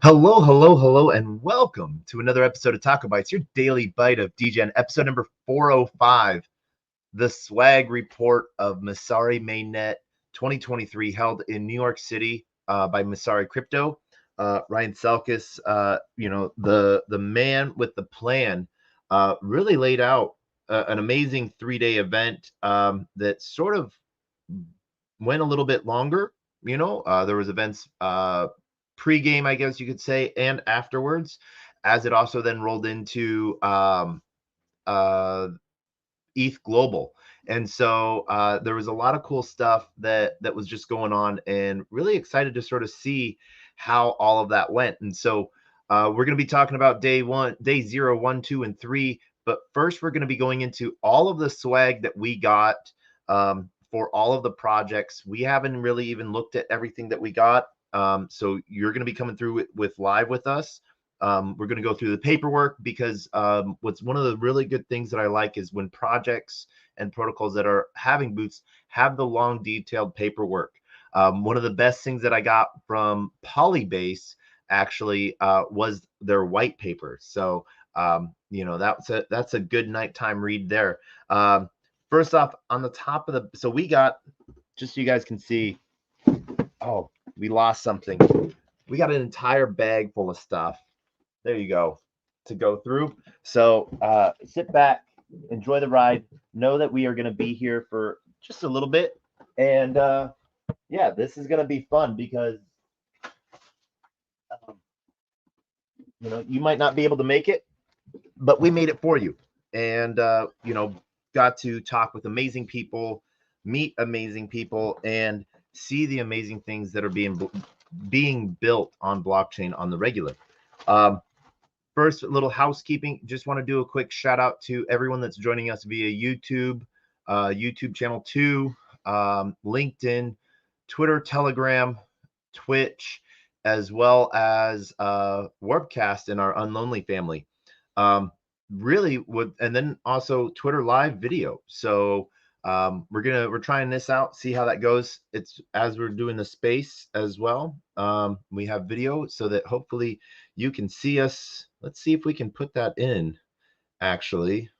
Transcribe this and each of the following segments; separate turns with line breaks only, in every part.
Hello, hello, hello, and welcome to another episode of TacoBytes, your daily bite of Degen, episode number 405, the swag report of Masari Mainnet 2023, held in New York City by Masari Crypto. Ryan Selkis, the man with the plan, really laid out an amazing 3-day event that sort of went a little bit longer. There was events pre-game, I guess you could say, and afterwards, as it also then rolled into ETH Global. And so there was a lot of cool stuff that was just going on, and really excited to sort of see how all of that went. And so we're going to be talking about day 0, 1, 2, and 3. But first, we're going to be going into all of the swag that we got for all of the projects. We haven't really even looked at everything that we got. So you're going to be coming through with live with us. We're going to go through the paperwork because what's one of the really good things that I like is when projects and protocols that are having booths have the long detailed paperwork. One of the best things that I got from Polybase actually was their white paper. So that's a good nighttime read there. First off, on the top of so we got, just so you guys can see, oh, we lost something. We got an entire bag full of stuff. There you go, to go through. So sit back, enjoy the ride. Know that we are going to be here for just a little bit. And yeah, this is going to be fun because, you might not be able to make it, but we made it for you. And, got to talk with amazing people, meet amazing people, and see the amazing things that are being built on blockchain on the regular. First, a little housekeeping. Just want to do a quick shout out to everyone that's joining us via YouTube, YouTube channel 2, LinkedIn, Twitter, Telegram, Twitch, as well as Warpcast in our Unlonely family. And then also Twitter live video. So we're trying this out, see how that goes. It's as we're doing the space as well. We have video so that hopefully you can see us. Let's see if we can put that in actually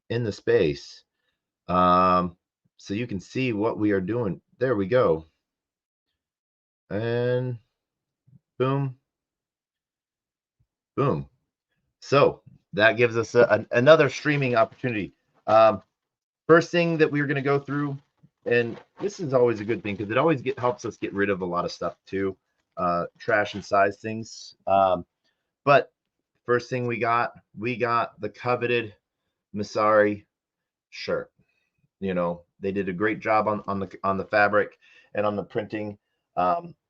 in the space. So you can see what we are doing. There we go. And boom, boom. So that gives us another streaming opportunity. First thing that we're going to go through, and this is always a good thing because it always helps us get rid of a lot of stuff too, trash and size things. But first thing we got the coveted Masari shirt. They did a great job on the fabric and on the printing.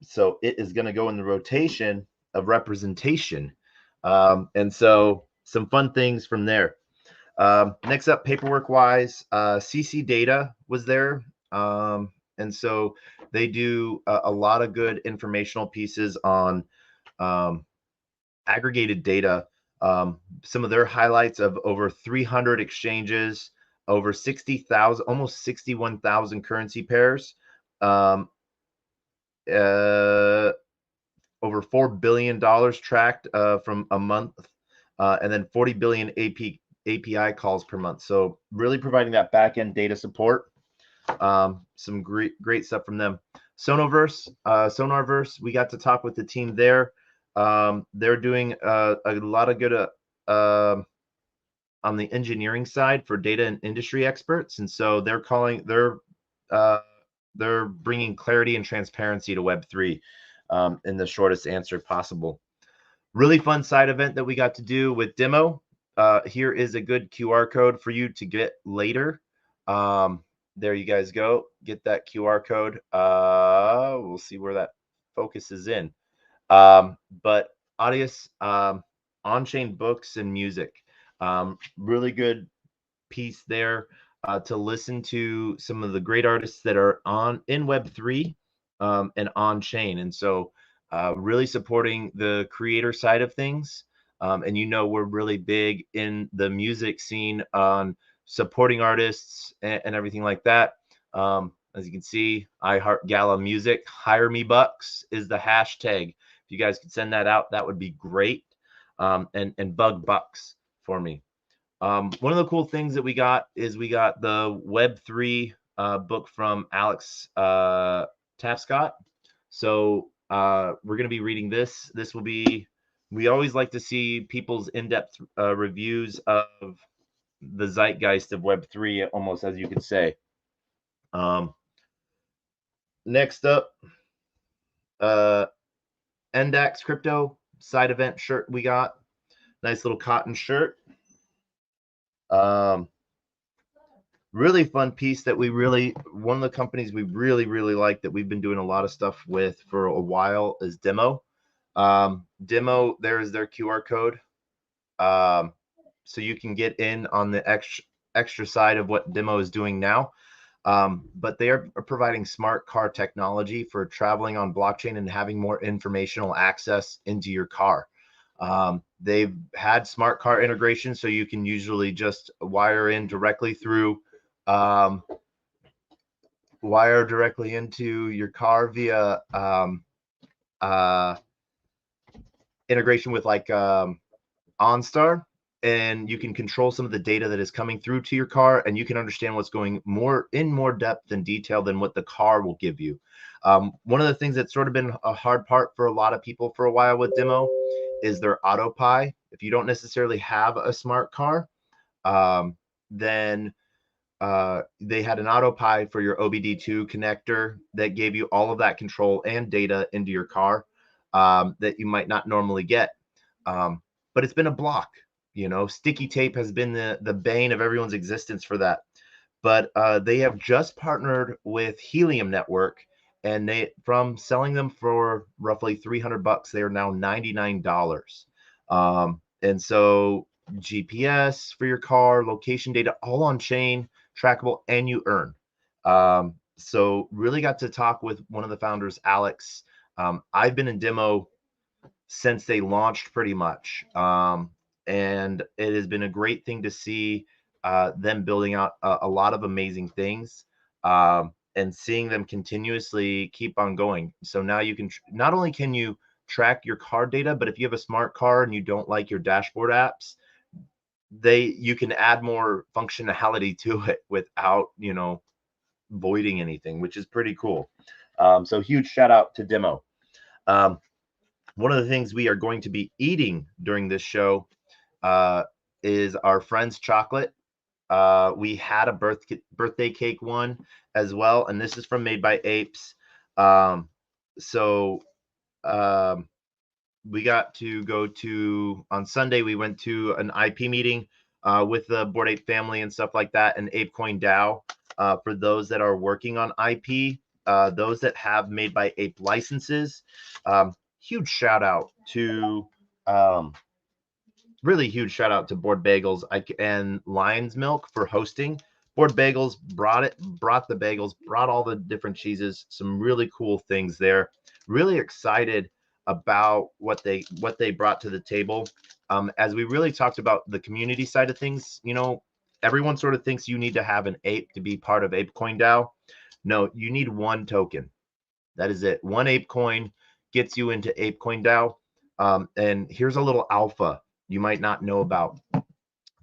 So it is going to go in the rotation of representation. And so some fun things from there. Next up, paperwork wise, CC Data was there. And so they do a lot of good informational pieces on aggregated data. Some of their highlights of over 300 exchanges, over 60,000, almost 61,000 currency pairs, over $4 billion tracked from a month, and then 40 billion API calls per month. So really providing that back-end data support. Some great stuff from them. Sonarverse, we got to talk with the team there. They're doing a lot of good on the engineering side for data and industry experts, and so they're bringing clarity and transparency to Web3 in the shortest answer possible. Really fun side event that we got to do with Demo. Here is a good QR code for you to get later. There you guys go. Get that QR code. We'll see where that focuses in. But Audius, on-chain books and music. Really good piece there to listen to some of the great artists that are in Web3 and on-chain. And so really supporting the creator side of things. And we're really big in the music scene on supporting artists and everything like that. As you can see, I Heart Gala Music, Hire Me Bucks is the hashtag. If you guys could send that out, that would be great. And Bug Bucks for me. One of the cool things that we got is we got the Web3 book from Alex Tapscott. So we're going to be reading this. This will be, we always like to see people's in-depth reviews of the zeitgeist of Web3, almost as you could say. Next up, Endax Crypto side event shirt we got. Nice little cotton shirt. Really fun piece that one of the companies we really like that we've been doing a lot of stuff with for a while is Demo. Demo, there is their QR code. So you can get in on the extra side of what Demo is doing now. But they are providing smart car technology for traveling on blockchain and having more informational access into your car. They've had smart car integration, so you can usually just wire in directly through, wire directly into your car via integration with like OnStar, and you can control some of the data that is coming through to your car, and you can understand what's going more depth and detail than what the car will give you. One of the things that's sort of been a hard part for a lot of people for a while with Demo is their AutoPi. If you don't necessarily have a smart car, then they had an AutoPi for your OBD2 connector that gave you all of that control and data into your car that you might not normally get. But it's been a block. You know, sticky tape has been the bane of everyone's existence for that. But they have just partnered with Helium Network, and they, from selling them for roughly $300, they are now $99. And so GPS for your car, location data, all on chain, trackable, and you earn. So really got to talk with one of the founders, Alex. I've been in Demo since they launched pretty much. And it has been a great thing to see them building out a lot of amazing things and seeing them continuously keep on going. So now you can, not only can you track your car data, but if you have a smart car and you don't like your dashboard apps, you can add more functionality to it without, you know, voiding anything, which is pretty cool. So huge shout out to Demo. One of the things we are going to be eating during this show is our friend's chocolate. We had a birthday cake one as well, and this is from Made by Apes. We got to go to, on Sunday, we went to an IP meeting with the Bored Ape family and stuff like that, and ApeCoin DAO. For those that are working on IP, those that have Made by Ape licenses, huge shout out to really huge shout out to Board Bagels and Lion's Milk for hosting. Board Bagels brought the bagels, brought all the different cheeses, some really cool things there. Really excited about what they brought to the table. As we really talked about the community side of things, you know, everyone sort of thinks you need to have an ape to be part of ApeCoin DAO. No, you need one token. That is it. One ape coin gets you into ApeCoin DAO. And here's a little alpha you might not know about.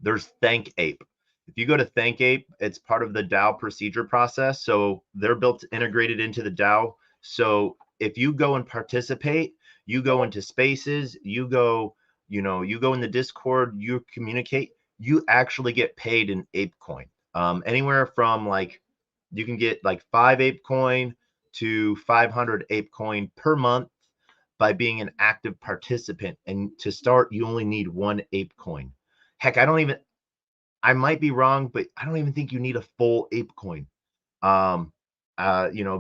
There's Thank Ape. If you go to Thank Ape, it's part of the DAO procedure process. So they're integrated into the DAO. So if you go and participate, you go into spaces, you go in the Discord, you communicate, you actually get paid in ApeCoin. Anywhere from you can get 5 ApeCoin to 500 ApeCoin per month by being an active participant. And to start, you only need 1 ApeCoin. Heck, I might be wrong, but I don't even think you need a full ApeCoin.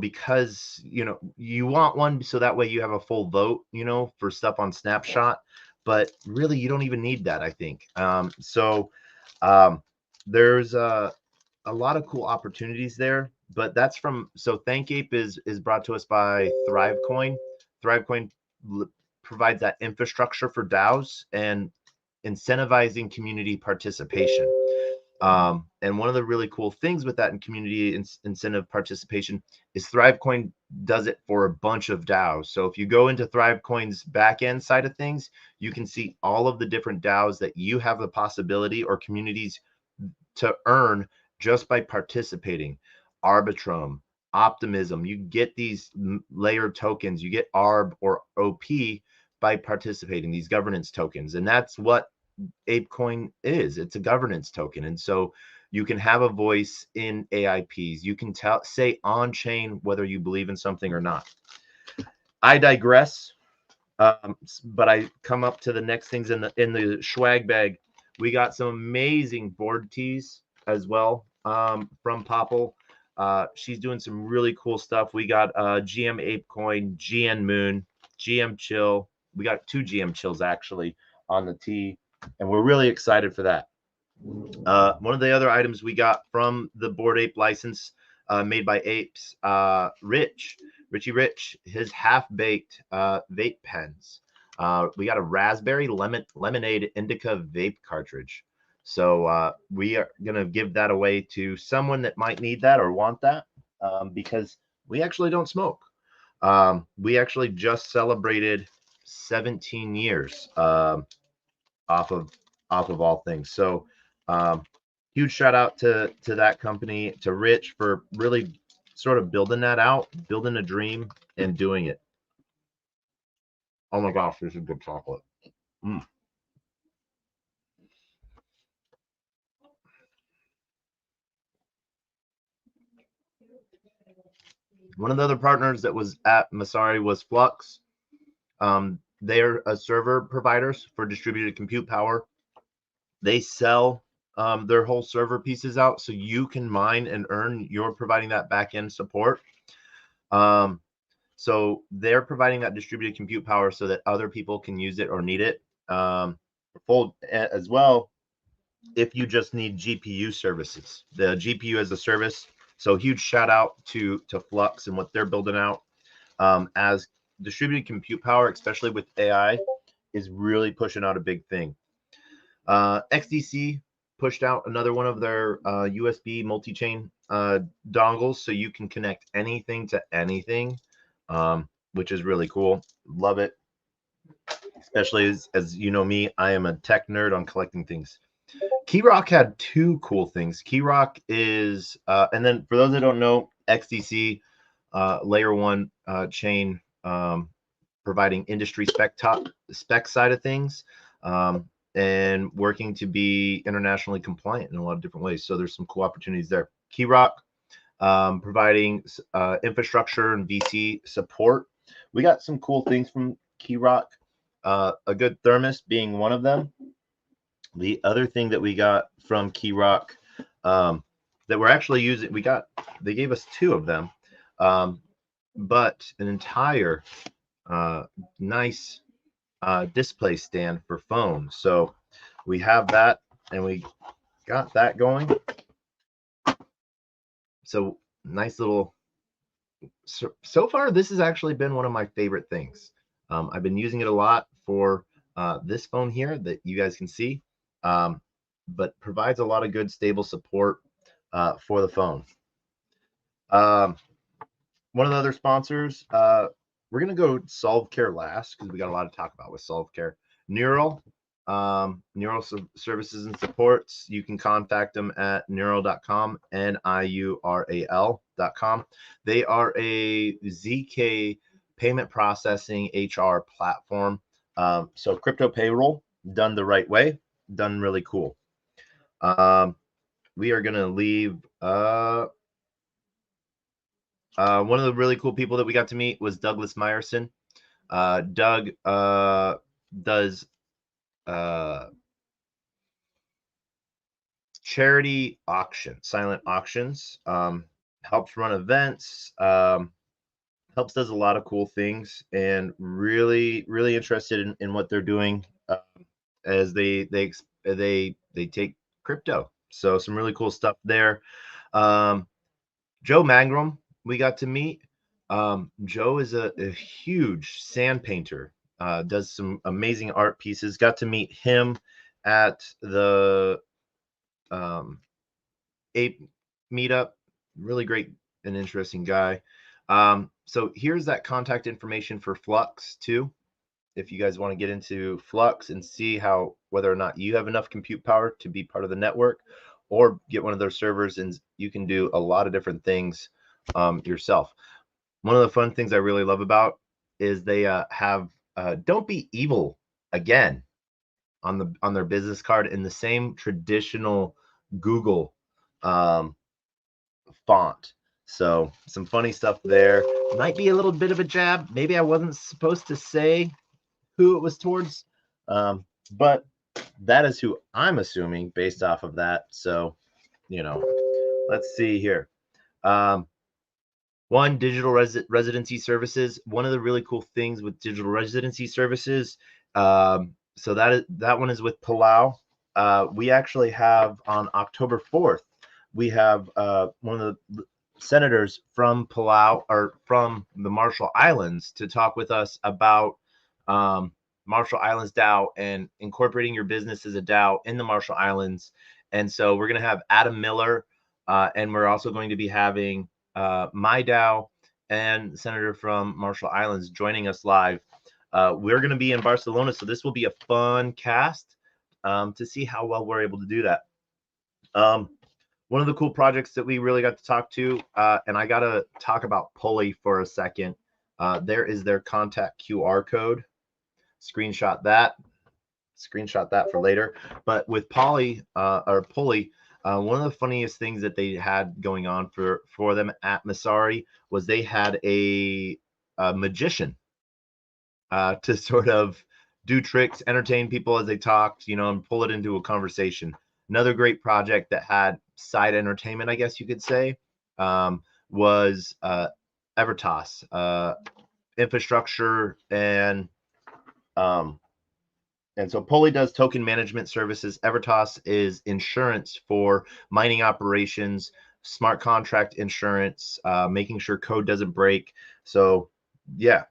Because, you want one so that way you have a full vote, for stuff on Snapshot, but really you don't even need that, I think. There's a lot of cool opportunities there, but so ThankApe is brought to us by ThriveCoin. ThriveCoin provides that infrastructure for DAOs and incentivizing community participation. And one of the really cool things with that in community incentive participation is ThriveCoin does it for a bunch of DAOs. So if you go into ThriveCoin's backend side of things, you can see all of the different DAOs that you have the possibility or communities to earn just by participating. Arbitrum, Optimism, you get these layered tokens, you get ARB or OP by participating, these governance tokens. And that's what ApeCoin is. It's a governance token. And so you can have a voice in AIPs. You can say on chain whether you believe in something or not. I digress. But I come up to the next things in the swag bag. We got some amazing board tees as well from Popple. She's doing some really cool stuff. We got GM ApeCoin, GN Moon, GM Chill. We got 2 GM Chills actually on the tee, and we're really excited for that. One of the other items we got from the Bored Ape license made by Apes, Richie Rich, his half-baked vape pens. We got a raspberry lemonade indica vape cartridge. So we are going to give that away to someone that might need that or want that because we actually don't smoke. We actually just celebrated 17 years off of all things. So huge shout out to that company, to Rich, for really sort of building that out, building a dream and doing it. Oh my gosh, this is good chocolate. Mm. One of the other partners that was at Masari was Flux. They're a server providers for distributed compute power. They sell their whole server pieces out so you can mine and earn. You're providing that back end support. So they're providing that distributed compute power so that other people can use it or need it. Full as well, if you just need GPU services, the GPU as a service. So huge shout out to Flux and what they're building out as distributed compute power, especially with AI, is really pushing out a big thing. XDC pushed out another one of their USB multi-chain dongles, so you can connect anything to anything, which is really cool. Love it. Especially as you know me, I am a tech nerd on collecting things. Keyrock had 2 cool things. Keyrock is, and then for those that don't know, XDC, layer 1 chain, providing industry spec side of things, and working to be internationally compliant in a lot of different ways. So there's some cool opportunities there. Keyrock, providing infrastructure and VC support. We got some cool things from Keyrock. A good thermos being one of them. The other thing that we got from Keyrock that we're actually using, they gave us 2 of them, but an entire nice display stand for phone. So we have that, and we got that going. So nice little. So far, this has actually been one of my favorite things. I've been using it a lot for this phone here that you guys can see, but provides a lot of good stable support for the phone. One of the other sponsors, we're going to go Solve Care last because we got a lot to talk about with Solve Care. Neural services and supports. You can contact them at neural.com, NIURAL.com. They are a ZK payment processing HR platform. So crypto payroll done the right way, done really cool. We are going to leave. One of the really cool people that we got to meet was Douglas Meyerson. Doug does charity silent auctions, helps run events, helps does a lot of cool things, and really interested in what they're doing as they take crypto. So some really cool stuff there. Joe Mangrum we got to meet. Joe is a huge sand painter, does some amazing art pieces. Got to meet him at the Ape meetup. Really great and interesting guy. So here's that contact information for Flux too. If you guys want to get into Flux and see how whether or not you have enough compute power to be part of the network, or get one of their servers, and you can do a lot of different things yourself. One of the fun things I really love about is they have "Don't be evil again" on their business card in the same traditional Google um, font. So some funny stuff there. Might be a little bit of a jab. Maybe I wasn't supposed to say who it was towards, but that is who I'm assuming based off of that. So, let's see here. Um, One, digital residency services. One of the really cool things with digital residency services, so that one is with Palau. We actually have on October 4th, we have one of the senators from Palau, or from the Marshall Islands, to talk with us about Marshall Islands DAO and incorporating your business as a DAO in the Marshall Islands. And so we're going to have Adam Miller, and we're also going to be having my DAO and Senator from Marshall Islands joining us live. We're going to be in Barcelona, so this will be a fun cast to see how well we're able to do that. One of the cool projects that we really got to talk to, and I got to talk about Pulley for a second. There is their contact QR code. Screenshot that for later. But with Pulley, one of the funniest things that they had going on for them at Masari was they had a magician to sort of do tricks, entertain people as they talked, and pull it into a conversation. Another great project that had side entertainment, I guess you could say, was Evertas, infrastructure, and so Pulley does token management services. Evertas is insurance for mining operations, smart contract insurance, making sure code doesn't break. So yeah.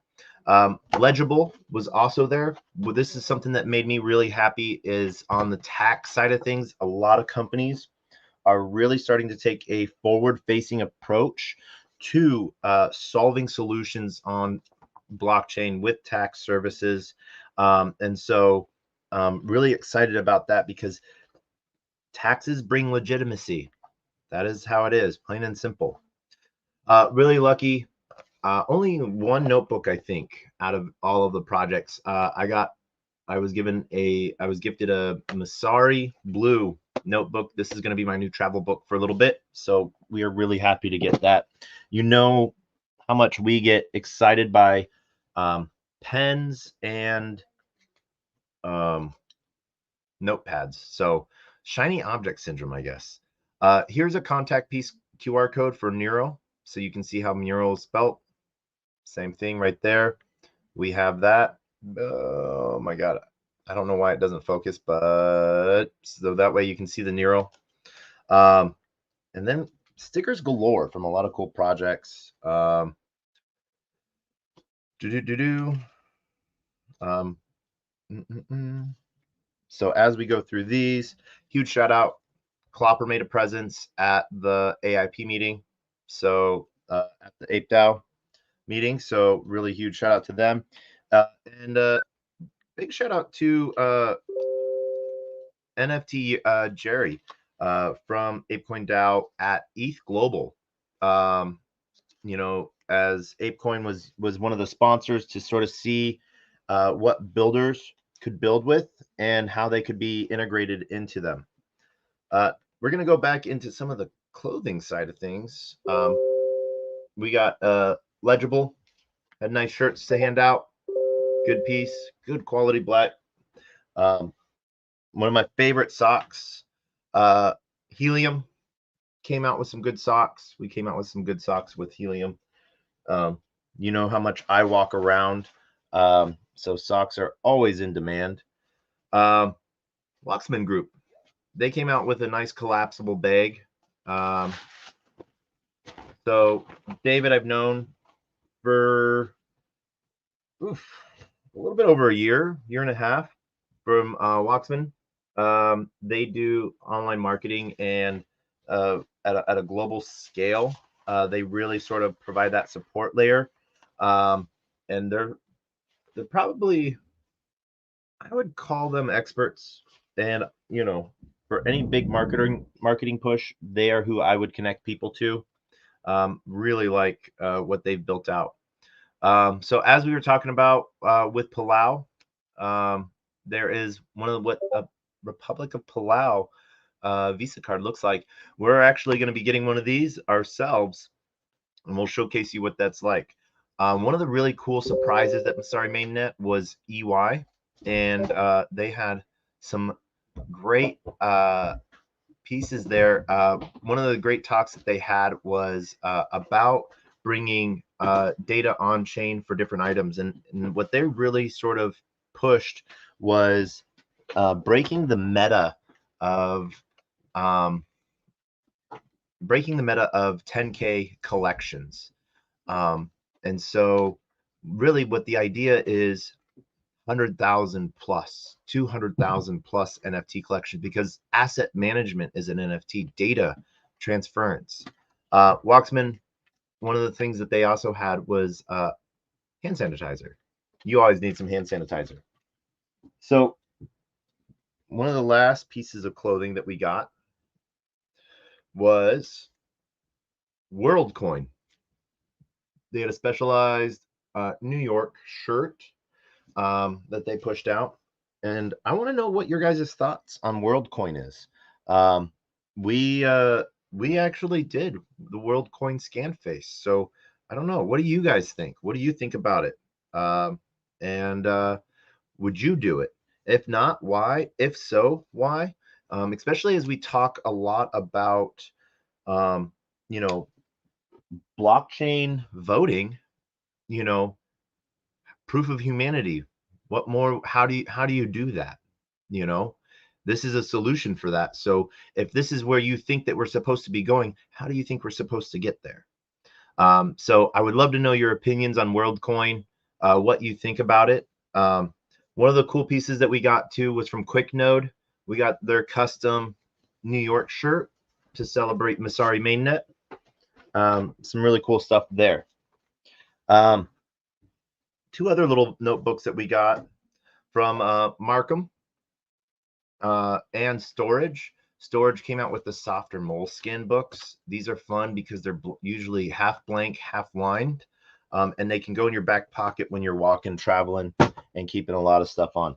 Legible was also there. Well, this is something that made me really happy, is on the tax side of things. A lot of companies are really starting to take a forward-facing approach to solving solutions on blockchain with tax services. And so really excited about that, because taxes bring legitimacy. That is how it is, plain and simple. Really lucky. Only one notebook, I think, out of all of the projects. I was gifted a Masari Blue notebook. This is going to be my new travel book for a little bit. So we are really happy to get that. You know how much we get excited by pens and notepads. So shiny object syndrome, I guess. Here's a contact piece QR code for Nero, so you can see how Mural is spelt. Same thing right there. We have that. Oh my God. I don't know why it doesn't focus, but so that way you can see the Nero. And then stickers galore from a lot of cool projects. So as we go through these, huge shout out. Clopper made a presence at the AIP meeting. So at the Ape DAO meeting. So really huge shout out to them. And big shout out to NFT Jerry from ApeCoin DAO at ETH Global. As ApeCoin was one of the sponsors to sort of see what builders could build with and how they could be integrated into them. We're going to go back into some of the clothing side of things. We got Legible, had nice shirts to hand out. Good piece, good quality black. One of my favorite socks, Helium, came out with some good socks. We came out with some good socks with Helium. You know how much I walk around, so socks are always in demand. Luxman Group, they came out with a nice collapsible bag. So David, I've known for a little bit over a year and a half from Luxman. They do online marketing and at a global scale. They really sort of provide that support layer, and they're probably, I would call them experts. And for any big marketing push, they are who I would connect people to. Really like what they've built out. So as we were talking about with Palau, there is one of what a Republic of Palau Visa card looks like. We're actually going to be getting one of these ourselves, and we'll showcase you what that's like. One of the really cool surprises at Masari Mainnet was EY, and they had some great pieces there. One of the great talks that they had was about bringing data on chain for different items, and what they really sort of pushed was breaking the meta of um, 10K collections. And so really what the idea is 100,000 plus, 200,000 plus NFT collection, because asset management is an NFT, data transference. Waxman, one of the things that they also had was hand sanitizer. You always need some hand sanitizer. So one of the last pieces of clothing that we got was WorldCoin. They had a specialized New York shirt that they pushed out. And I want to know what your guys' thoughts on WorldCoin is. Um, we actually did the WorldCoin scan face. So I don't know. What do you guys think? What do you think about it? And would you do it? If not, why? If so, why? Especially as we talk a lot about, um, you know, blockchain voting, you know, proof of humanity. What more? How do you do that? You know, this is a solution for that. So if this is where you think that we're supposed to be going, how do you think we're supposed to get there? So I would love to know your opinions on WorldCoin, what you think about it. One of the cool pieces that we got too was from QuickNode. We got their custom New York shirt to celebrate Masari Mainnet. Some really cool stuff there. Two other little notebooks that we got from Markham and Storage. Storage came out with the softer moleskin books. These are fun because they're usually half blank, half lined, and they can go in your back pocket when you're walking, traveling, and keeping a lot of stuff on.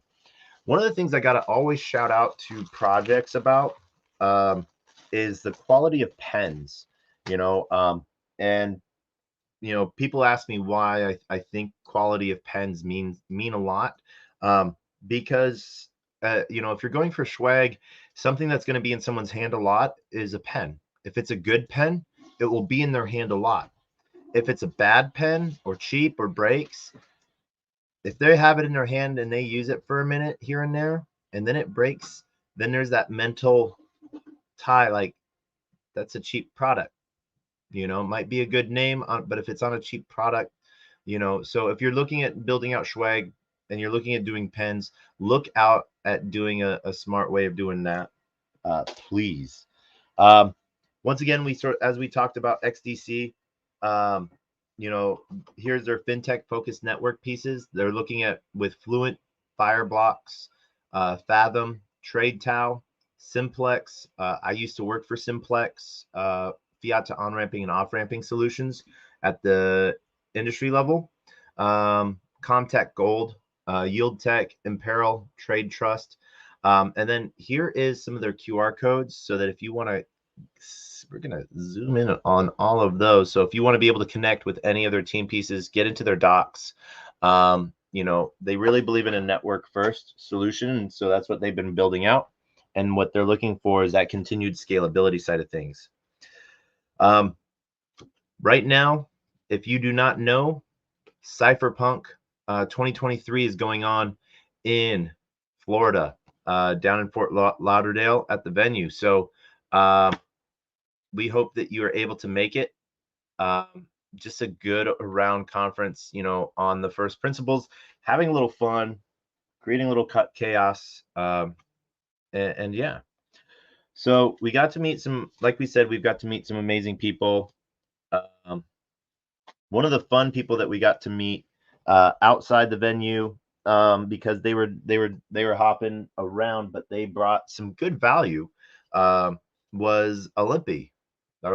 One of the things I got to always shout out to projects about is the quality of pens, and people ask me why I think quality of pens mean a lot, because if you're going for swag, something that's going to be in someone's hand a lot is a pen. If it's a good pen, it will be in their hand a lot. If it's a bad pen or cheap or breaks, if they have it in their hand and they use it for a minute here and there, and then it breaks, then there's that mental tie, like that's a cheap product. Might be a good name, but if it's on a cheap product, so if you're looking at building out swag and you're looking at doing pens, look out at doing a smart way of doing that, please. Once again, as we talked about XDC, here's their fintech focused network pieces. They're looking at with Fluent, Fireblocks, Fathom, TradeTow, Simplex. I used to work for Simplex, fiat to on-ramping and off-ramping solutions at the industry level. Comtech Gold, Yield Tech, Imperil, Trade Trust. And then here is some of their QR codes so that if you want to, we're going to zoom in on all of those. So if you want to be able to connect with any of their team pieces, get into their docs. They really believe in a network first solution. And so that's what they've been building out. And what they're looking for is that continued scalability side of things. Right now, if you do not know, Cypherpunk 2023 is going on in Florida, down in Fort Lauderdale at the venue. So we hope that you are able to make it. Just a good around conference, on the first principles, having a little fun, creating a little chaos, and yeah. So we got to meet some, like we said, we've got to meet some amazing people. Um, One of the fun people that we got to meet outside the venue, because they were hopping around, but they brought some good value. Um, was our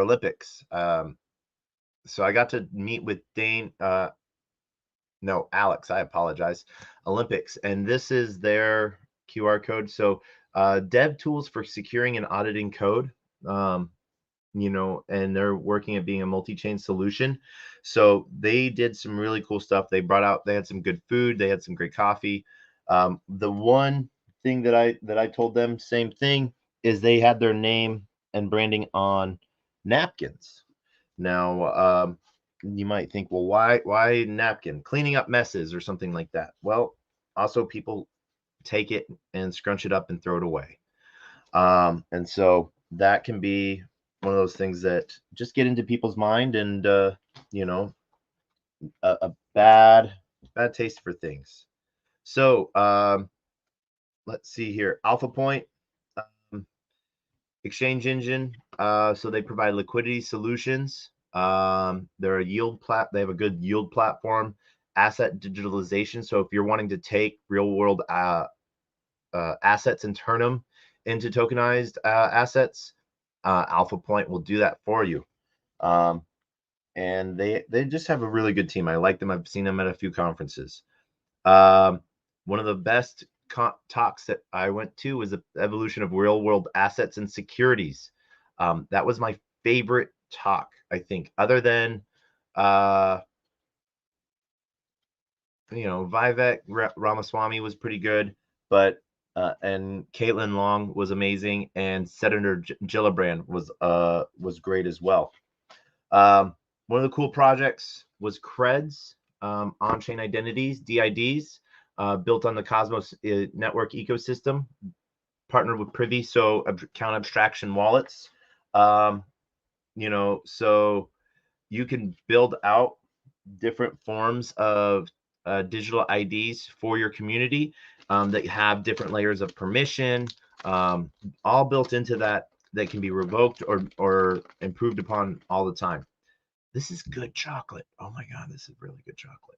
Olympics. So I got to meet with Dane. No, Alex. I apologize. Olympics, and this is their QR code. So dev tools for securing and auditing code. Um, and they're working at being a multi-chain solution. So they did some really cool stuff. They had some good food, they had some great coffee. The one thing that I told them, same thing, is they had their name and branding on napkins. Now, you might think, well, why napkin? Cleaning up messes or something like that. Well, also people take it and scrunch it up and throw it away. And so that can be one of those things that just get into people's mind, and you know, a bad taste for things. So let's see here. Alpha Point, um, exchange engine. So they provide liquidity solutions. They're a they have a good yield platform, asset digitalization. So if you're wanting to take real world assets and turn them into tokenized assets, Alpha Point will do that for you. And they just have a really good team. I like them. I've seen them at a few conferences. Um, One of the best talks that I went to was the evolution of real world assets and securities. That was my favorite talk, I think, other than uh, Vivek Ramaswamy was pretty good, but and Caitlin Long was amazing, and Senator Gillibrand was great as well. One of the cool projects was Creds, on-chain identities, DIDs, built on the Cosmos network ecosystem, partnered with Privy, so account abstraction wallets. Um, so you can build out different forms of digital IDs for your community, that have different layers of permission, um, all built into that can be revoked or improved upon all the time. This is good chocolate. Oh my God, this is really good chocolate.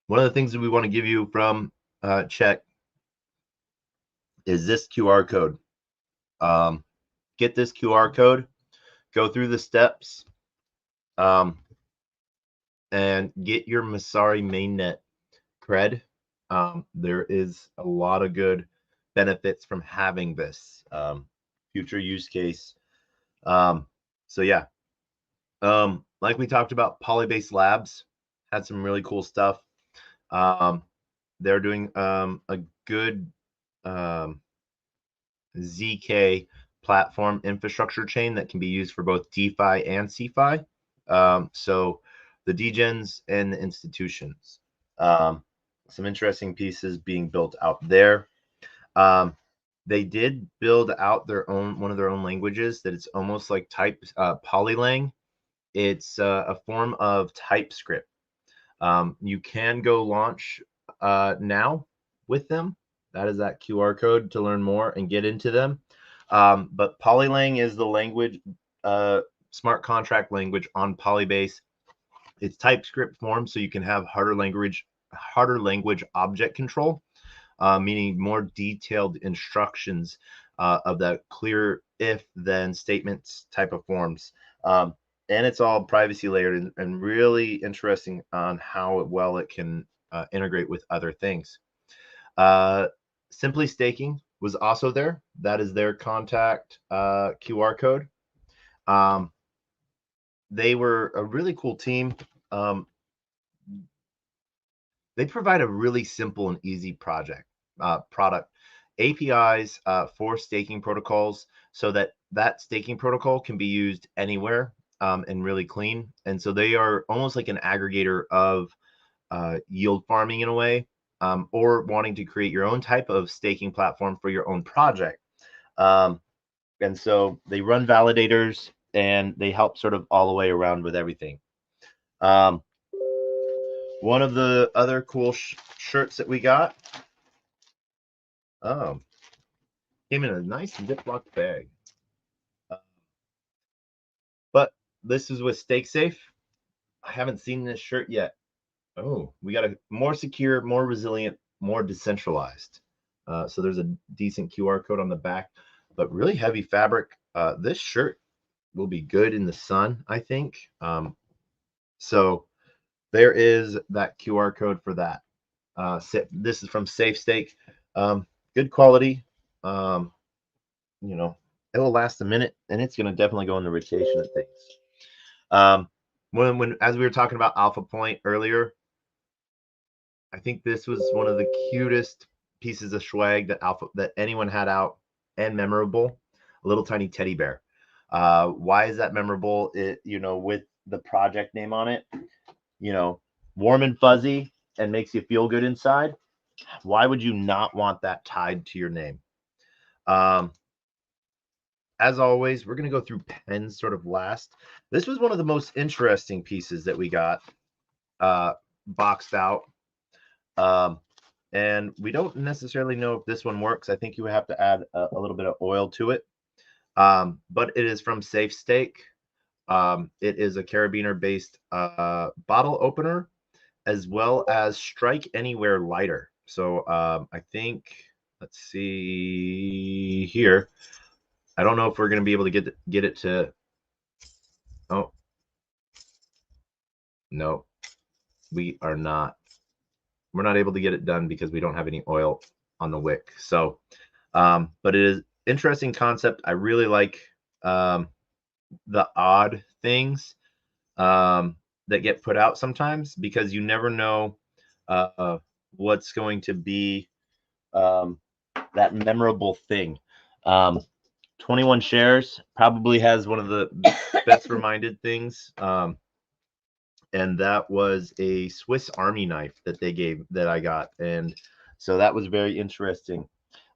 One of the things that we want to give you from Check is this QR code. Get this QR code, go through the steps, um, and get your Masari mainnet cred. There is a lot of good benefits from having this future use case. Um, so yeah, like we talked about, Polybase Labs had some really cool stuff. Um, they're doing a good um, ZK platform infrastructure chain that can be used for both DeFi and CeFi. So the degens and the institutions. Um, some interesting pieces being built out there. Um, they did build out one of their own languages that it's almost like Polylang. It's a form of TypeScript. You can go launch now with them. That is that QR code to learn more and get into them. But Polylang is the language, smart contract language on Polybase. It's TypeScript form, so you can have harder language object control, meaning more detailed instructions of that clear if then statements type of forms. And it's all privacy layered and really interesting on how well it can integrate with other things. Simply Staking was also there. That is their contact QR code. They were a really cool team. They provide a really simple and easy product APIs for staking protocols, so that staking protocol can be used anywhere, and really clean. And so they are almost like an aggregator of yield farming in a way, or wanting to create your own type of staking platform for your own project. Um, And so they run validators and they help sort of all the way around with everything. One of the other cool shirts that we got came in a nice Ziploc bag. But this is with Stake Safe. I haven't seen this shirt yet. Oh, we got a more secure, more resilient, more decentralized. So there's a decent QR code on the back, but really heavy fabric. This shirt will be good in the sun, I think. So there is that QR code for that. This is from Safe Stake. Good quality. You know, it will last a minute, and it's going to definitely go in the rotation of things. When as we were talking about Alpha Point earlier, I think this was one of the cutest pieces of swag that anyone had out, and memorable. A little tiny teddy bear. Why is that memorable? With the project name on it, warm and fuzzy and makes you feel good inside. Why would you not want that tied to your name? As always, we're going to go through pens sort of last. This was one of the most interesting pieces that we got boxed out. And we don't necessarily know if this one works. I think you have to add a little bit of oil to it. But it is from Safe Stake. It is a carabiner-based bottle opener, as well as Strike Anywhere lighter. So I think, let's see here. I don't know if we're going to be able to get it to. Oh, no, we are not. We're not able to get it done because we don't have any oil on the wick. So, but it is interesting concept. I really like the odd things that get put out sometimes, because you never know what's going to be that memorable thing. 21 shares probably has one of the best reminded things. And that was a Swiss Army knife that I got. And so that was very interesting.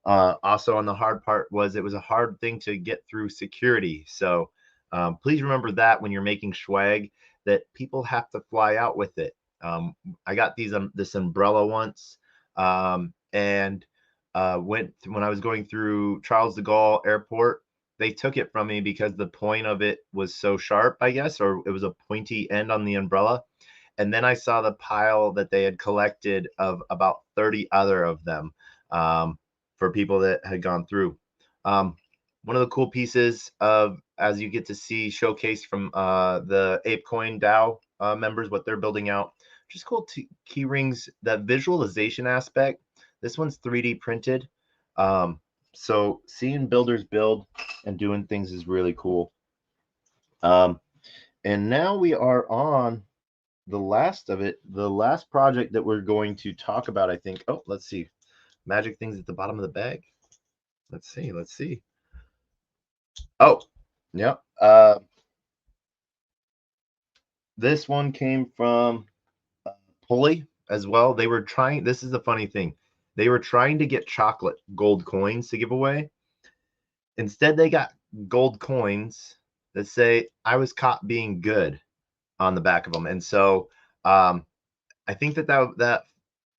Also on the hard part was it was a hard thing to get through security. So please remember that when you're making swag, that people have to fly out with it. I got this umbrella once, and when I was going through Charles de Gaulle Airport, they took it from me because the point of it was so sharp, I guess, or it was a pointy end on the umbrella. And then I saw the pile that they had collected of about 30 other of them for people that had gone through. One of the cool pieces as you get to see showcased from the ApeCoin DAO members, what they're building out, just cool key rings, that visualization aspect. This one's 3D printed. So seeing builders build and doing things is really cool. And now we are on the last of it, the last project that we're going to talk about, I think. Oh, let's see. Magic things at the bottom of the bag. Let's see. Oh, yeah. This one came from Pulley as well. They were trying, this is the funny thing. They were trying to get chocolate gold coins to give away. Instead, they got gold coins that say, "I was caught being good" on the back of them. And so I think that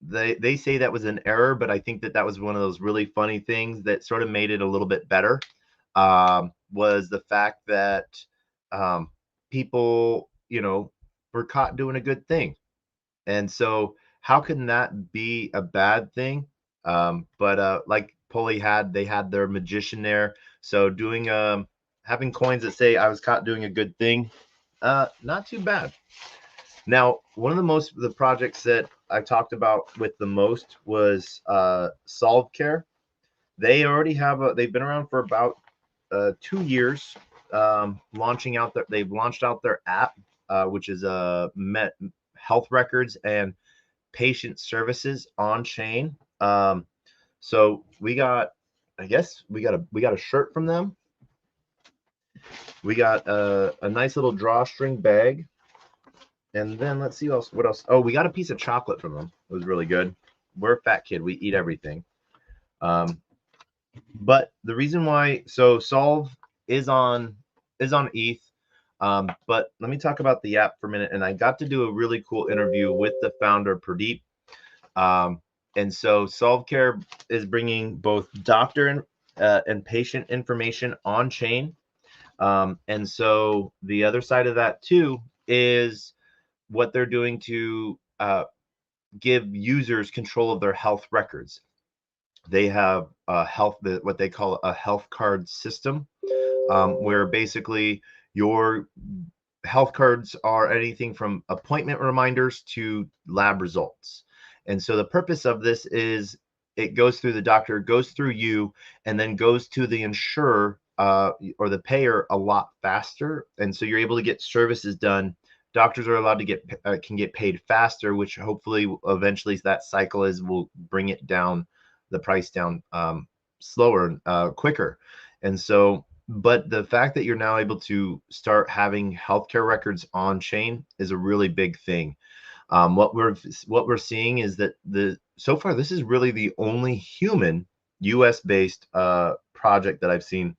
they say that was an error, but I think that was one of those really funny things that sort of made it a little bit better. Was the fact that people, were caught doing a good thing. And so how can that be a bad thing? But like Pulley they had their magician there. So doing having coins that say "I was caught doing a good thing," not too bad. Now, one of the projects that I talked about with the most was Solve Care. They already they've been around for about 2 years. They've launched out their app, which is health records and patient services on chain. So we got a shirt from them. We got a nice little drawstring bag. And then let's see what else. Oh, we got a piece of chocolate from them. It was really good. We're a fat kid. We eat everything. But the reason why, so Solve is on ETH. But let me talk about the app for a minute. And I got to do a really cool interview with the founder, Pradeep. And so SolveCare is bringing both doctor and patient information on chain. And so the other side of that too is what they're doing to give users control of their health records. They have what they call a health card system, where basically your health cards are anything from appointment reminders to lab results. And so the purpose of this is it goes through the doctor, goes through you, and then goes to the insurer or the payer a lot faster. And so you're able to get services done. Doctors are allowed to can get paid faster, which hopefully eventually that cycle will bring it down, the price down slower, quicker. And so, but the fact that you're now able to start having healthcare records on chain is a really big thing. What we're seeing is that so far this is really the only human U.S. based project that I've seen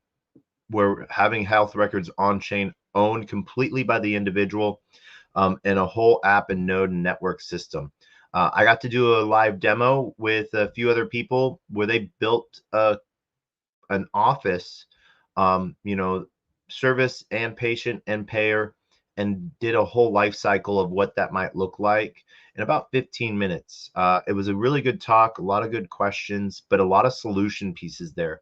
where having health records on chain owned completely by the individual, and a whole app and node and network system. I got to do a live demo with a few other people where they built an office, service and patient and payer, and did a whole life cycle of what that might look like in about 15 minutes. It was a really good talk, a lot of good questions, but a lot of solution pieces there.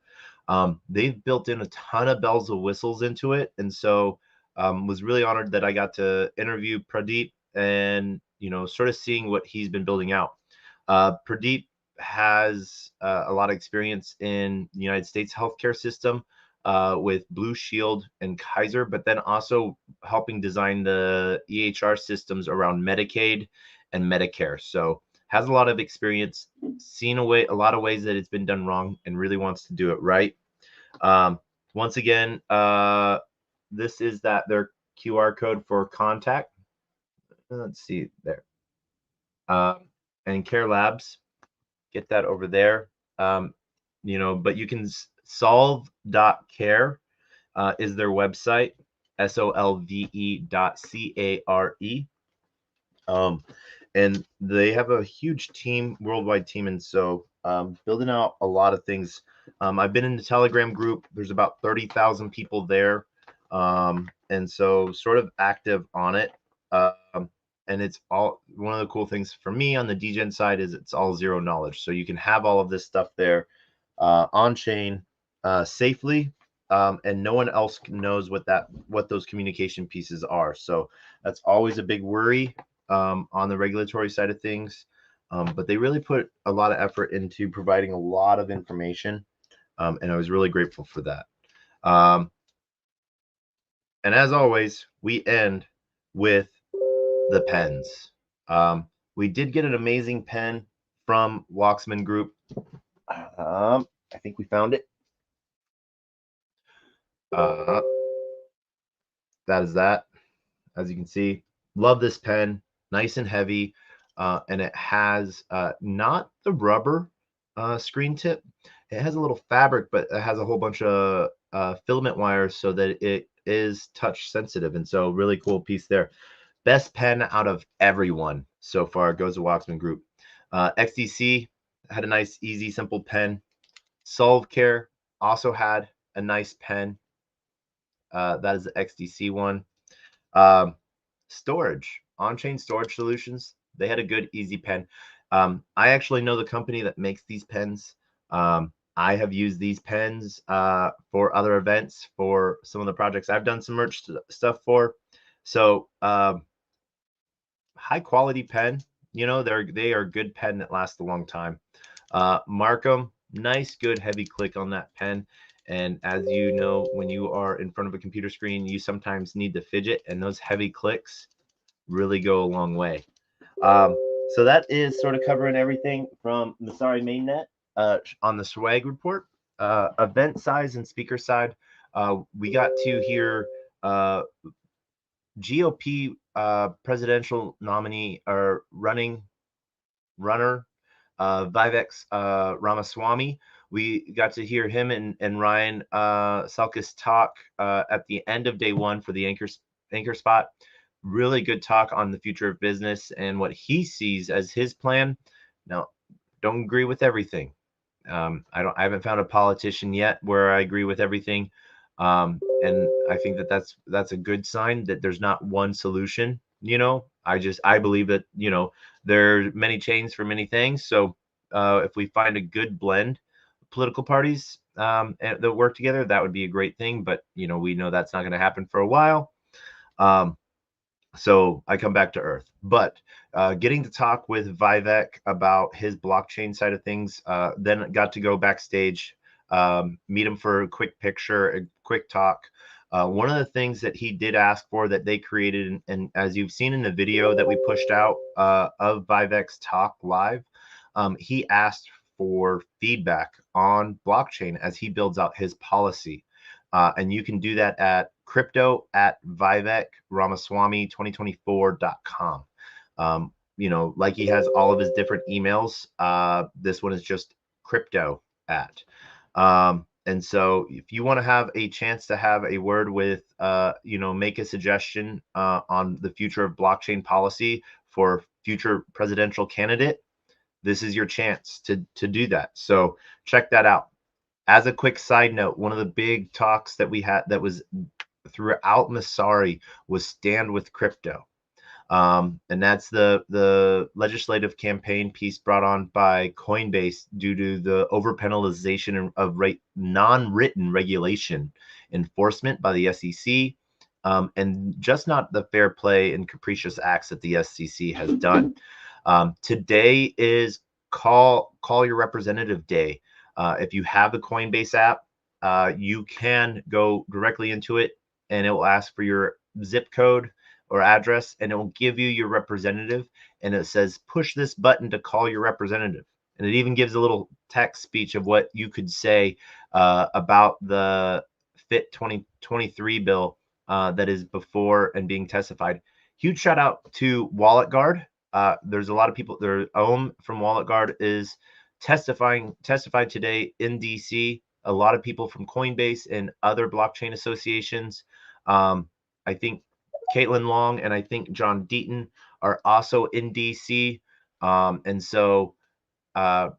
They've built in a ton of bells and whistles into it. And so was really honored that I got to interview Pradeep and, sort of seeing what he's been building out. Pradeep has a lot of experience in the United States healthcare system with Blue Shield and Kaiser, but then also helping design the EHR systems around Medicaid and Medicare. So has a lot of experience, seen a lot of ways that it's been done wrong, and really wants to do it right. Once again, this is their QR code for contact. Let's see there. And Care Labs, get that over there. But you can solve.care is their website, solve.care. And they have a huge team, worldwide team. And so building out a lot of things. I've been in the Telegram group. There's about 30,000 people there. And so sort of active on it. And it's all, one of the cool things for me on the Degen side is it's all zero knowledge. So you can have all of this stuff there on chain safely. And no one else knows what those communication pieces are. So that's always a big worry on the regulatory side of things. But they really put a lot of effort into providing a lot of information. And I was really grateful for that. And as always, we end with the pens. We did get an amazing pen from Waxman Group. I think we found it. That is that. As you can see, love this pen. Nice and heavy. And it has not the rubber screen tip. It has a little fabric, but it has a whole bunch of filament wires so that it is touch sensitive. And so really cool piece there. Best pen out of everyone so far goes to Waxman Group. XDC had a nice, easy, simple pen. SolveCare also had a nice pen. That is the XDC one. Storage, on-chain storage solutions. They had a good, easy pen. I actually know the company that makes these pens. I have used these pens for other events, for some of the projects I've done some merch stuff for. So high quality pen, they are good pen that lasts a long time. Markham, nice, good, heavy click on that pen. And as you know, when you are in front of a computer screen, you sometimes need to fidget, and those heavy clicks really go a long way. So that is sort of covering everything from Masari mainnet on the swag report. Event size and speaker side, we got to hear GOP presidential nominee or runner Vivek Ramaswamy We got to hear him and Ryan Selkis talk at the end of day one for the anchor spot. Really good talk on the future of business and what he sees as his plan. Now, don't agree with everything. I haven't found a politician yet where I agree with everything. And I think that that's a good sign that there's not one solution. I believe that there are many chains for many things. So if we find a good blend of political parties that work together, that would be a great thing. But we know that's not going to happen for a while. So I come back to earth. But getting to talk with Vivek about his blockchain side of things, then got to go backstage, meet him for a quick picture, a quick talk. One of the things that he did ask for that they created, and as you've seen in the video that we pushed out of Vivek's talk live, he asked for feedback on blockchain as he builds out his policy. And you can do that at crypto@vivekramaswamy2024.com. Like he has all of his different emails. This one is just crypto at. And so if you want to have a chance to have a word with, make a suggestion on the future of blockchain policy for future presidential candidate, this is your chance to do that. So check that out. As a quick side note, one of the big talks that we had that was throughout Masari was Stand with Crypto. And that's the legislative campaign piece brought on by Coinbase due to the overpenalization of non-written regulation enforcement by the SEC, and just not the fair play and capricious acts that the SEC has done. Today is call your representative day. If you have the Coinbase app, you can go directly into it and it will ask for your zip code or address and it will give you your representative. And it says, push this button to call your representative. And it even gives a little text speech of what you could say about the FIT 2023 bill that is before and being testified. Huge shout out to Wallet Guard. There's a lot of people there. From Wallet Guard is testified today in DC. A lot of people from Coinbase and other blockchain associations. I think Caitlin Long and I think John Deaton are also in DC. And so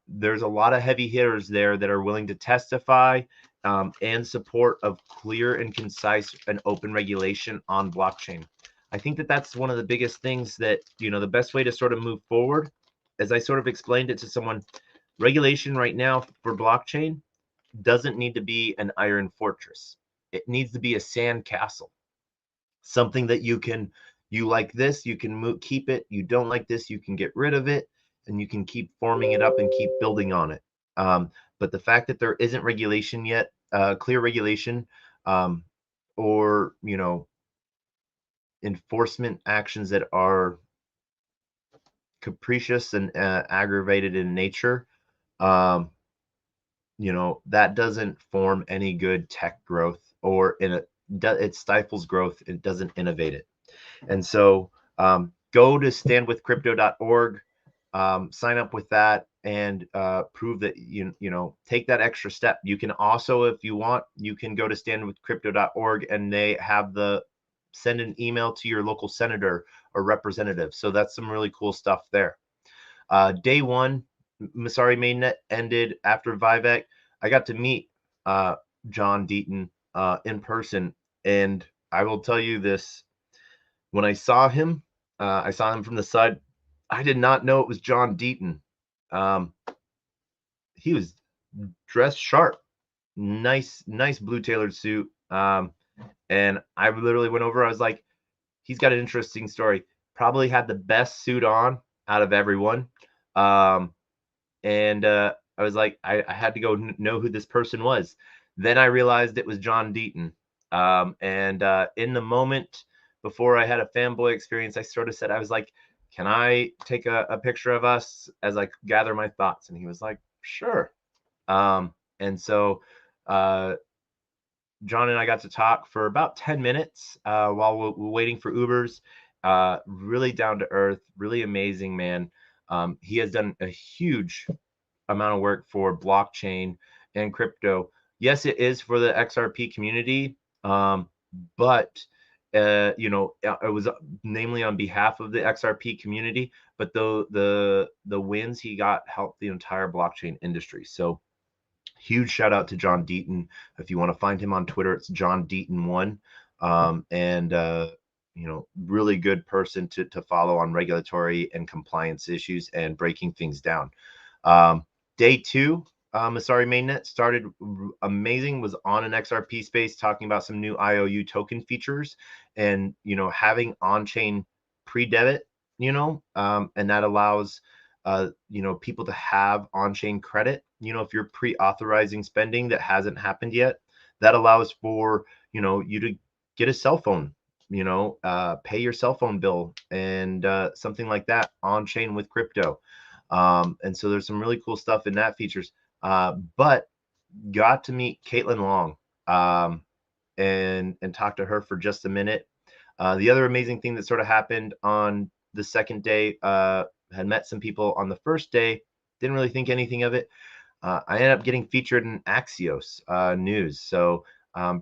there's a lot of heavy hitters there that are willing to testify and support of clear and concise and open regulation on blockchain. I think that that's one of the biggest things that, the best way to sort of move forward, as I sort of explained it to someone, regulation right now for blockchain doesn't need to be an iron fortress. It needs to be a sand castle, something that you like this, you can keep it. You don't like this, you can get rid of it, and you can keep forming it up and keep building on it. But the fact that there isn't regulation yet, clear regulation, or enforcement actions that are capricious and aggravated in nature, that doesn't form any good tech growth, or it stifles growth. It doesn't innovate it. And so go to standwithcrypto.org, sign up with that, and prove that take that extra step. You can also, if you want, you can go to standwithcrypto.org and they have send an email to your local senator or representative. So that's some really cool stuff there. Day one, Masari Mainnet ended after Vivek. I got to meet John Deaton in person, and I will tell you this: when I saw him from the side. I did not know it was John Deaton. He was dressed sharp, nice blue tailored suit. And I literally went over. I was like, he's got an interesting story. Probably had the best suit on out of everyone. And I was like, I had to go know who this person was. Then I realized it was John Deaton. And in the moment before I had a fanboy experience, I sort of said, I was like, can I take a picture of us as I gather my thoughts? And he was like, sure. And so John and I got to talk for about 10 minutes while we're waiting for Ubers. Really down to earth, really amazing man. He has done a huge amount of work for blockchain and crypto. Yes, it is for the XRP community, but it was namely on behalf of the XRP community. But the wins he got helped the entire blockchain industry. So huge shout out to John Deaton. If you want to find him on Twitter, it's John Deaton1. And really good person to follow on regulatory and compliance issues and breaking things down. Day two, Masari Mainnet started amazing, was on an XRP space talking about some new IOU token features and, having on-chain pre-debit, and that allows, people to have on-chain credit. If you're pre-authorizing spending that hasn't happened yet, that allows for, you to get a cell phone, pay your cell phone bill and something like that on chain with crypto. And so there's some really cool stuff in that features. But got to meet Caitlin Long and talk to her for just a minute. The other amazing thing that sort of happened on the second day, had met some people on the first day, didn't really think anything of it. I ended up getting featured in Axios news. So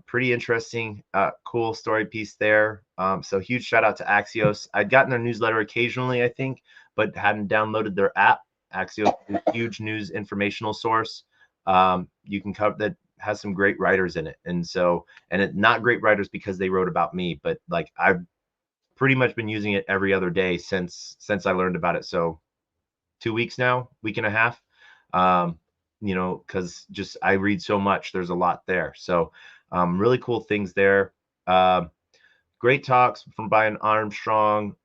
pretty interesting, cool story piece there. So huge shout out to Axios. I'd gotten their newsletter occasionally, I think, but hadn't downloaded their app. Axios is a huge news informational source. You can cover that, has some great writers in it. And not great writers because they wrote about me, but like I've pretty much been using it every other day since I learned about it. So 2 weeks now, week and a half. Because just I read so much, there's a lot there. So really cool things there. Great talks from Brian Armstrong,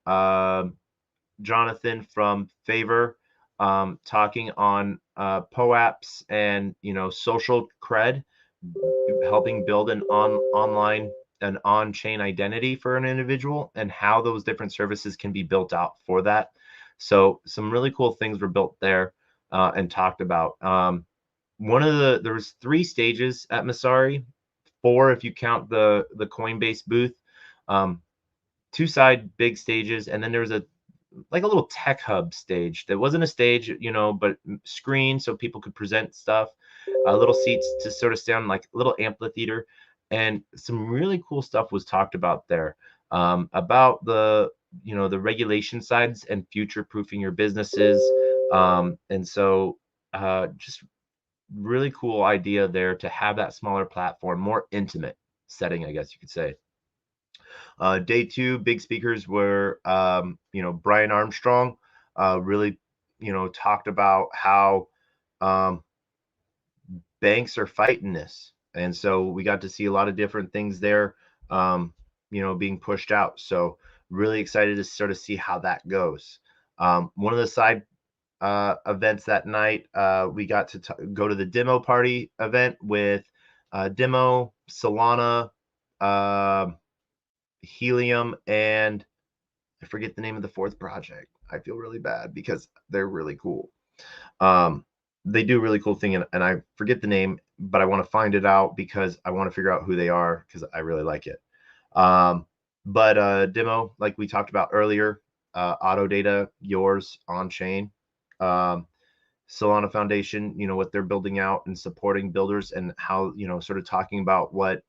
Jonathan from Favor, talking on POAPs and social cred, helping build an on-chain identity for an individual and how those different services can be built out for that. So some really cool things were built there and talked about. There was 3 stages at Masari, 4 if you count the Coinbase booth, 2 side big stages, and then there was a little tech hub stage that wasn't a stage, but screen so people could present stuff, little seats to sort of stand, like a little amphitheater, and some really cool stuff was talked about there, about the regulation sides and future proofing your businesses. And so just really cool idea there to have that smaller platform, more intimate setting, I guess you could say. Day 2, big speakers were, Brian Armstrong, really, talked about how banks are fighting this. And so we got to see a lot of different things there, being pushed out. So really excited to sort of see how that goes. One of the side events that night, we got to go to the demo party event with Demo, Solana, Helium, and I forget the name of the 4th project. I feel really bad because they're really cool. They do a really cool thing, and I forget the name, but I want to find it out because I want to figure out who they are because I really like it. But Demo, like we talked about earlier, auto data, yours on chain. Solana Foundation, what they're building out and supporting builders and how, sort of talking about what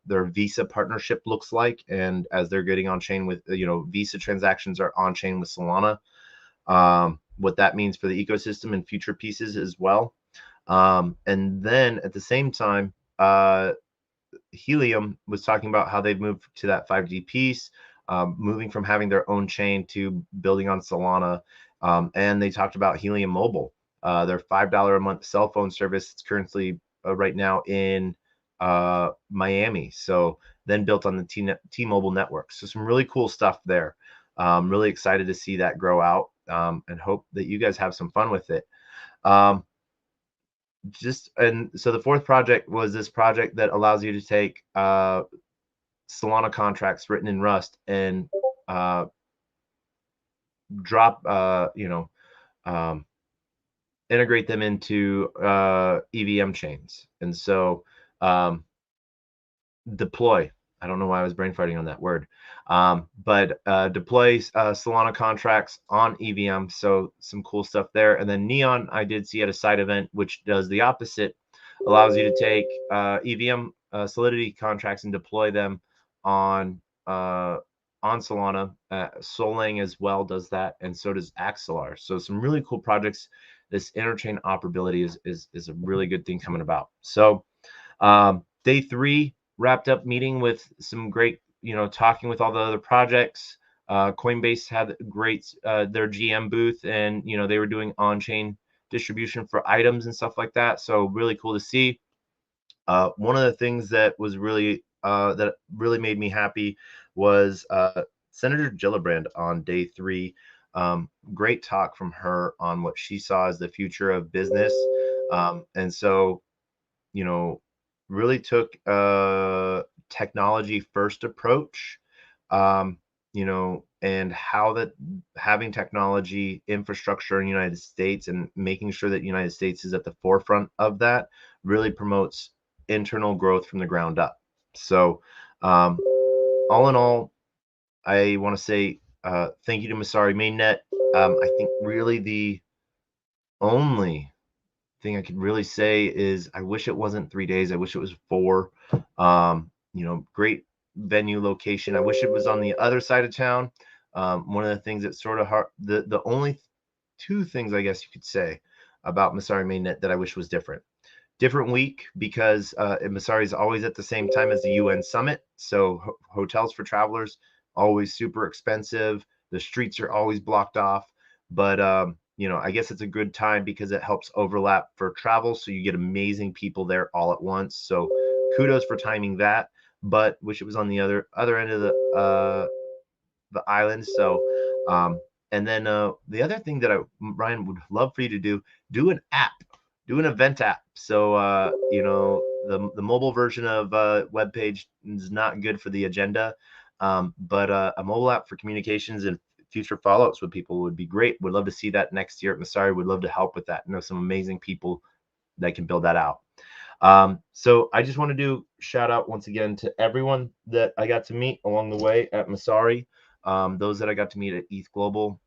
their Visa partnership looks like. And as they're getting on chain with, Visa transactions are on chain with Solana, what that means for the ecosystem and future pieces as well. And then at the same time, Helium was talking about how they've moved to that 5G piece, moving from having their own chain to building on Solana. And they talked about Helium Mobile, their $5 a month cell phone service. It's currently right now in Miami. So then built on the T-Mobile network. So some really cool stuff there. Really excited to see that grow out, and hope that you guys have some fun with it. And so the 4th project was this project that allows you to take Solana contracts written in Rust and drop, integrate them into EVM chains. And so deploy. I don't know why I was brain farting on that word. But deploy Solana contracts on EVM. So some cool stuff there. And then Neon, I did see at a side event, which does the opposite allows you to take EVM Solidity contracts and deploy them on Solana. Solang as well does that, and so does Axelar. So some really cool projects. This interchain operability is a really good thing coming about. So day 3 wrapped up meeting with some great, talking with all the other projects. Coinbase had great their GM booth, and they were doing on-chain distribution for items and stuff like that. So really cool to see. One of the things that was really made me happy was Senator Gillibrand on day 3. Great talk from her on what she saw as the future of business, and so really took a technology first approach, and how that having technology infrastructure in the United States and making sure that the United States is at the forefront of that really promotes internal growth from the ground up. So, all in all, I want to say thank you to Masari Mainnet. I think really the only thing I could really say is I wish it wasn't 3 days. I wish it was 4. Great venue location. I wish it was on the other side of town. One of the things that's sort of hard, the only 2 things I guess you could say about Masari Mainnet that I wish was different. Different week because Masari is always at the same time as the UN summit. So hotels for travelers always super expensive. The streets are always blocked off. But I guess it's a good time because it helps overlap for travel. So you get amazing people there all at once. So kudos for timing that. But wish it was on the other end of the island. So and then the other thing that Ryan would love for you to do an app, do an event app. So the mobile version of web page is not good for the agenda, but a mobile app for communications and future follow-ups with people would be great. Would love to see that next year at Masari. Would love to help with that. Know some amazing people that can build that out. So I just want to do shout out once again to everyone that I got to meet along the way at Masari. Those that I got to meet at ETH Global.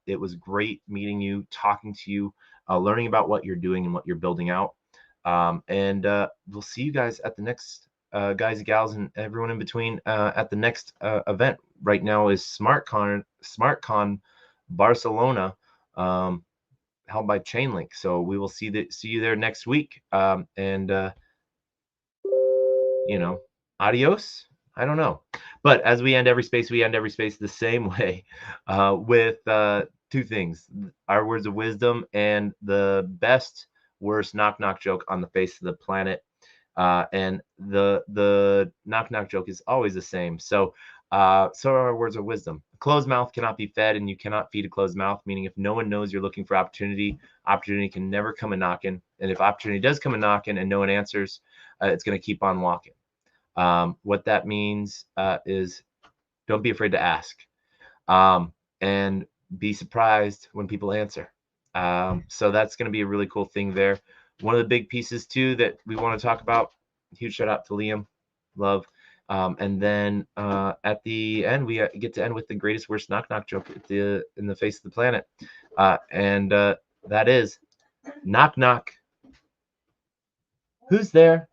It was great meeting you, talking to you, learning about what you're doing and what you're building out. And we'll see you guys at the next, guys and gals and everyone in between, at the next event. Right now is SmartCon Barcelona, held by Chainlink. So we will see you there next week. Adios. I don't know. But as we end every space the same way, with 2 things: our words of wisdom and the best, worst knock knock joke on the face of the planet. And the knock knock joke is always the same. So are our words of wisdom. A closed mouth cannot be fed, and you cannot feed a closed mouth. Meaning, if no one knows you're looking for opportunity can never come a knocking. And if opportunity does come a knocking and no one answers, it's going to keep on walking. What that means is don't be afraid to ask, and be surprised when people answer. So that's going to be a really cool thing there. One of the big pieces too that we want to talk about, huge shout out to Liam, love. And then at the end, we get to end with the greatest worst knock knock joke in the face of the planet. And that is knock knock. Who's there?